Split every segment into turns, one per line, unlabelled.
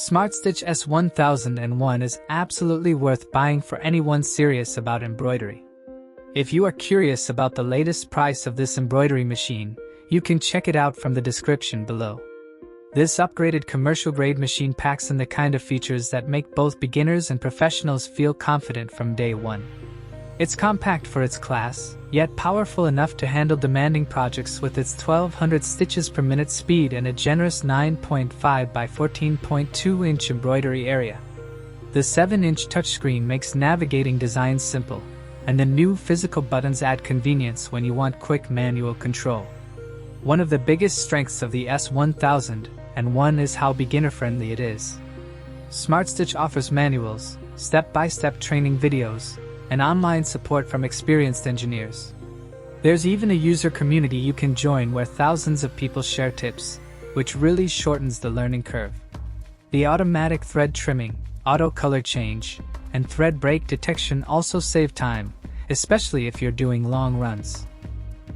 Smartstitch S-1001 is absolutely worth buying for anyone serious about embroidery. If you are curious about the latest price of this embroidery machine, you can check it out from the description below. This upgraded commercial-grade machine packs in the kind of features that make both beginners and professionals feel confident from day one. It's compact for its class, yet powerful enough to handle demanding projects with its 1200 stitches per minute speed and a generous 9.5 by 14.2 inch embroidery area. The 7-inch touchscreen makes navigating designs simple, and the new physical buttons add convenience when you want quick manual control. One of the biggest strengths of the S-1001 is how beginner-friendly it is. Smartstitch offers manuals, step-by-step training videos, and online support from experienced engineers. There's even a user community you can join where thousands of people share tips, which really shortens the learning curve. The automatic thread trimming, auto color change, and thread break detection also save time, especially if you're doing long runs.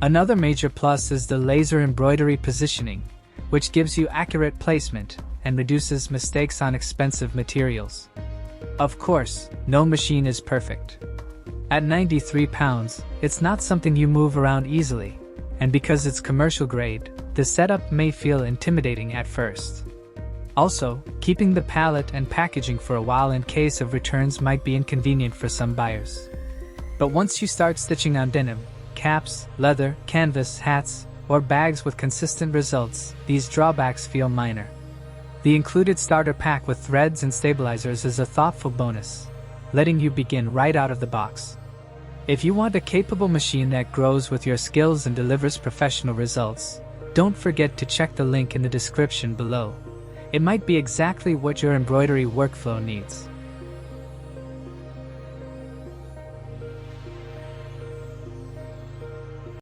Another major plus is the laser embroidery positioning, which gives you accurate placement and reduces mistakes on expensive materials. Of course, no machine is perfect. At 93 pounds, it's not something you move around easily, and because it's commercial grade, the setup may feel intimidating at first. Also, keeping the pallet and packaging for a while in case of returns might be inconvenient for some buyers. But once you start stitching on denim, caps, leather, canvas, hats, or bags with consistent results, these drawbacks feel minor. The included starter pack with threads and stabilizers is a thoughtful bonus, letting you begin right out of the box. If you want a capable machine that grows with your skills and delivers professional results, don't forget to check the link in the description below. It might be exactly what your embroidery workflow needs.